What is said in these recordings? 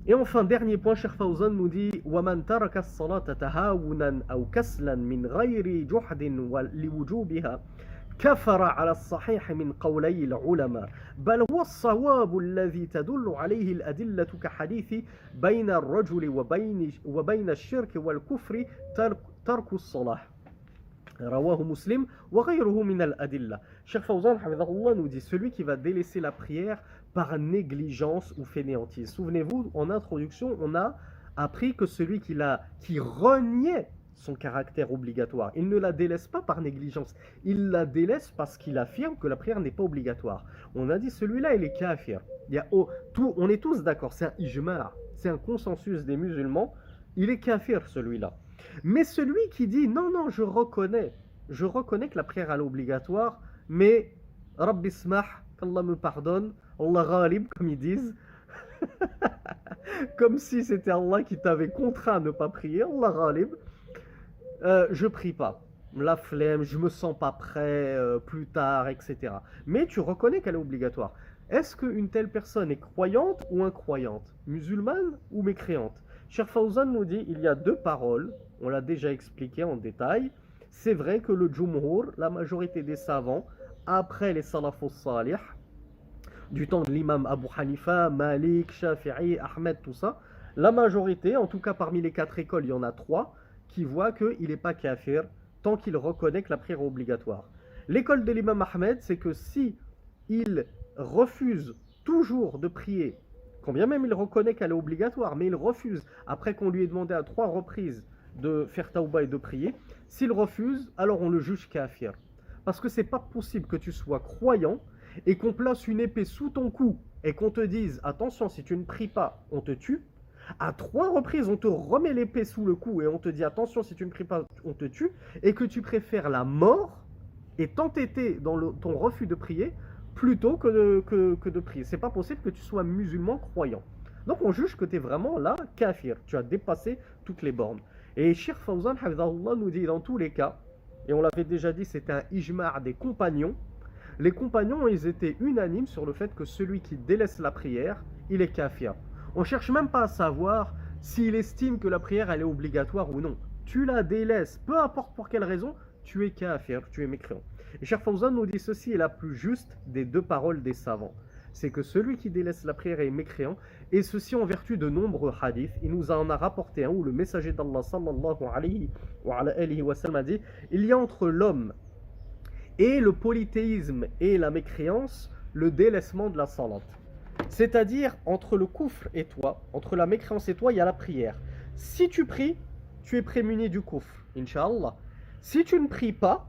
Et enfin, dernier point, Cheikh Fawzan nous dit وَمَنْ تَرَكَ الصَّلَاةَ تَهَاوُنًا أَوْ كَسْلًا مِنْ غَيْرِ جُحْدٍ لِوُجُوبِهَا كفر على الصحيح من قولي العلماء بل هو الصواب الذي تدل عليه الأدلة كحديث بين الرجل وبين الشرك والكفر ترك الصلاة رواه Muslim وغيره من الأدلة. Cheikh Fawzan Hafidhahullah nous dit celui qui va délaisser la prière par négligence ou fainéantise. Souvenez-vous, en introduction, on a appris que celui qui reniait son caractère obligatoire, il ne la délaisse pas par négligence, il la délaisse parce qu'il affirme que la prière n'est pas obligatoire. On a dit celui-là il est kafir. On est tous d'accord, c'est un ijma', c'est un consensus des musulmans, il est kafir celui-là. Mais celui qui dit non, non, je reconnais que la prière est obligatoire, mais Rabbi smah, qu'Allah me pardonne, Allah ghalib, comme ils disent, comme si c'était Allah qui t'avait contraint à ne pas prier, Allah ghalib, je prie pas, la flemme, je me sens pas prêt, plus tard, etc. Mais tu reconnais qu'elle est obligatoire. Est-ce qu'une telle personne est croyante ou incroyante, musulmane ou mécréante? Cheikh Fawzan nous dit il y a deux paroles, on l'a déjà expliqué en détail. C'est vrai que le jumhur, la majorité des savants, après les salafus salih, du temps de l'imam Abu Hanifa, Malik, Shafi'i, Ahmed, tout ça, la majorité, en tout cas parmi les quatre écoles, il y en a trois, qui voient qu'il n'est pas kafir tant qu'il reconnaît que la prière est obligatoire. L'école de l'imam Ahmed, c'est que si il refuse toujours de prier, quand bien même il reconnaît qu'elle est obligatoire, mais il refuse, après qu'on lui ait demandé à 3 reprises de faire tauba et de prier, s'il refuse, alors on le juge kafir. Parce que c'est pas possible que tu sois croyant et qu'on place une épée sous ton cou et qu'on te dise, attention, si tu ne pries pas, on te tue. À 3 reprises, on te remet l'épée sous le cou et on te dit, attention, si tu ne pries pas, on te tue, et que tu préfères la mort et t'entêter dans ton refus de prier plutôt que de prier. C'est pas possible que tu sois musulman croyant. Donc on juge que tu es vraiment là, kafir. Tu as dépassé toutes les bornes. Et Cheikh Fawzan Hafidhahullah nous dit dans tous les cas, et on l'avait déjà dit, c'était un ijma' des compagnons. Les compagnons, ils étaient unanimes sur le fait que celui qui délaisse la prière, il est kafir. On cherche même pas à savoir s'il estime que la prière elle est obligatoire ou non. Tu la délaisses, peu importe pour quelle raison, tu es kafir, tu es mécréant. Et Cheikh Fawzan nous dit ceci est la plus juste des deux paroles des savants. C'est que celui qui délaisse la prière est mécréant, et ceci en vertu de nombreux hadiths. Il nous en a rapporté un où le messager d'Allah sallallahu alayhi wa sallam a dit il y a entre l'homme et le polythéisme et la mécréance le délaissement de la salat. C'est-à-dire entre le kufr et toi, entre la mécréance et toi, il y a la prière. Si tu pries, tu es prémuni du kufr, Inch'Allah. Si tu ne pries pas,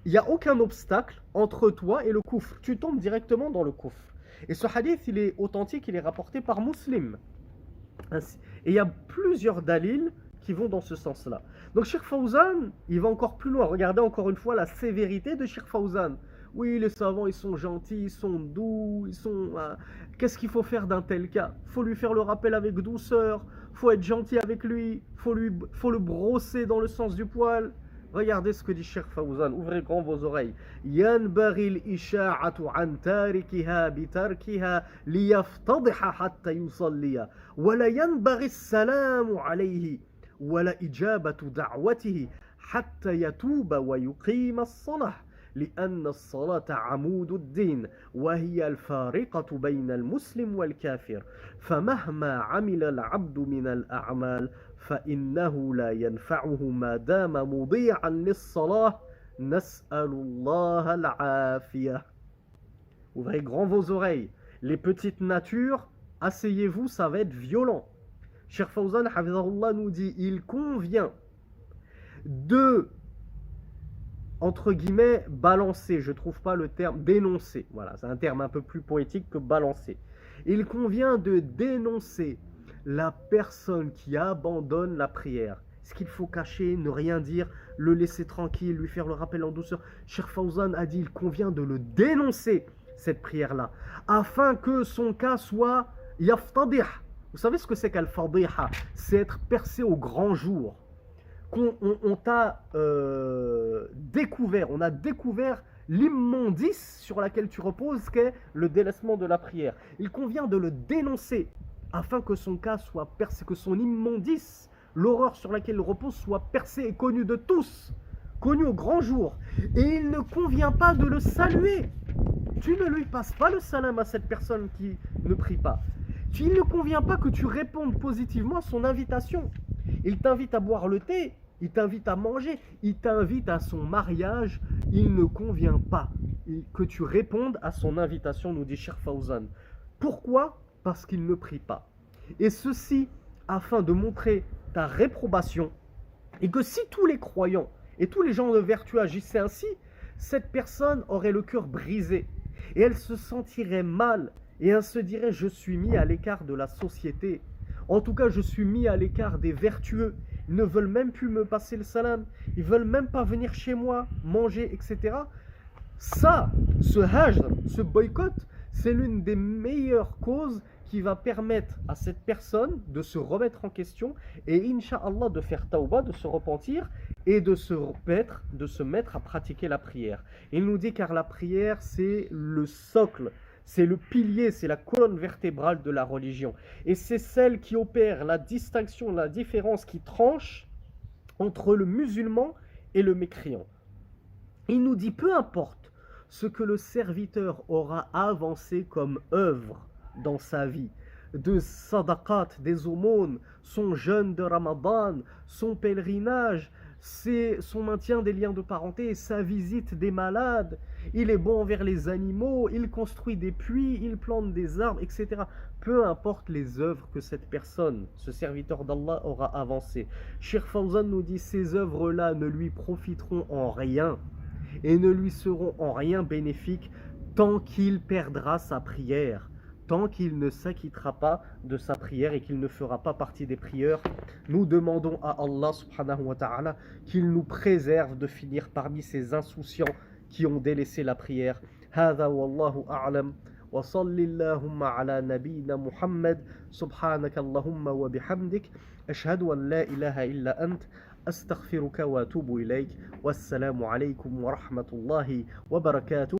il n'y a aucun obstacle entre toi et le kufr. Tu tombes directement dans le kufr. Et ce hadith, il est authentique, il est rapporté par Muslim. Et il y a plusieurs dalils qui vont dans ce sens-là. Donc Cheikh Fawzan, il va encore plus loin. Regardez encore une fois la sévérité de Cheikh Fawzan. Oui, les savants, ils sont gentils, ils sont doux, ils sont... Qu'est-ce qu'il faut faire d'un tel cas? Il faut lui faire le rappel avec douceur, il faut être gentil avec lui, il faut le brosser dans le sens du poil. Regardez ce que dit Cheikh Fawzan, ouvrez grand vos oreilles. ينبغي الإشاعة عن تاركها بتركها ليفتضح حتى يصلي ولا ينبغي السلام عليه ولا إجابة دعوته حتى يتوب ويقيم الصلاة لأن الصلاة عمود الدين وهي الفارقة بين المسلم والكافر فمهما عمل العبد من الأعمال فإنه لا ينفعه ما دام مضيعا للصلاة نسأل الله العافية. Ouvrez grand vos oreilles. Les petites natures, asseyez-vous, ça va être violent. Cheikh Fawzan Hafidhahullah nous dit il convient de entre guillemets balancer, je trouve pas le terme dénoncer. Voilà, c'est un terme un peu plus poétique que balancer. Il convient de dénoncer la personne qui abandonne la prière. Ce qu'il faut cacher, ne rien dire, le laisser tranquille, lui faire le rappel en douceur. Cheikh Fawzan a dit il convient de le dénoncer, cette prière-là, afin que son cas soit yaftadih. Vous savez ce que c'est qu'al-fadiha? C'est être percé au grand jour. On t'a découvert, on a découvert l'immondice sur laquelle tu reposes, qu'est le délaissement de la prière. Il convient de le dénoncer afin que son cas soit percé, que son immondice, l'horreur sur laquelle il repose, soit percée et connue de tous, connue au grand jour. Et il ne convient pas de le saluer. Tu ne lui passes pas le salam à cette personne qui ne prie pas. Il ne convient pas que tu répondes positivement à son invitation. Il t'invite à boire le thé, il t'invite à manger, il t'invite à son mariage. Il ne convient pas que tu répondes à son invitation, nous dit Cheikh Fawzan. Pourquoi? Parce qu'il ne prie pas. Et ceci afin de montrer ta réprobation, et que si tous les croyants et tous les gens de vertu agissaient ainsi, cette personne aurait le cœur brisé et elle se sentirait mal et elle se dirait: je suis mis à l'écart de la société, en tout cas je suis mis à l'écart des vertueux, ils ne veulent même plus me passer le salam, ils veulent même pas venir chez moi manger, etc. Ça, ce hajr, ce boycott, c'est l'une des meilleures causes qui va permettre à cette personne de se remettre en question et incha'Allah de faire tawbah, de se repentir et de se mettre à pratiquer la prière. Il nous dit car la prière c'est le socle, c'est le pilier, c'est la colonne vertébrale de la religion. Et c'est celle qui opère la distinction, la différence qui tranche entre le musulman et le mécréant. Il nous dit peu importe ce que le serviteur aura avancé comme œuvre dans sa vie, de sadaqat, des aumônes, son jeûne de Ramadan, son pèlerinage, son maintien des liens de parenté, sa visite des malades, il est bon envers les animaux, il construit des puits, il plante des arbres, etc. Peu importe les œuvres que cette personne, ce serviteur d'Allah aura avancées. Cheikh Fawzan nous dit ces œuvres-là ne lui profiteront en rien et ne lui seront en rien bénéfiques tant qu'il perdra sa prière, tant qu'il ne s'acquittera pas de sa prière et qu'il ne fera pas partie des prieurs. Nous demandons à Allah subhanahu wa ta'ala qu'il nous préserve de finir parmi ces insouciants qui ont délaissé la prière. Hada wallahu a'lam. Wa salli Allahumma ala nabiyyina Muhammad. Subhanaka Allahumma wa bihamdik. Ashhadu an la ilaha illa ant. أستغفرك وأتوب إليك والسلام عليكم ورحمة الله وبركاته.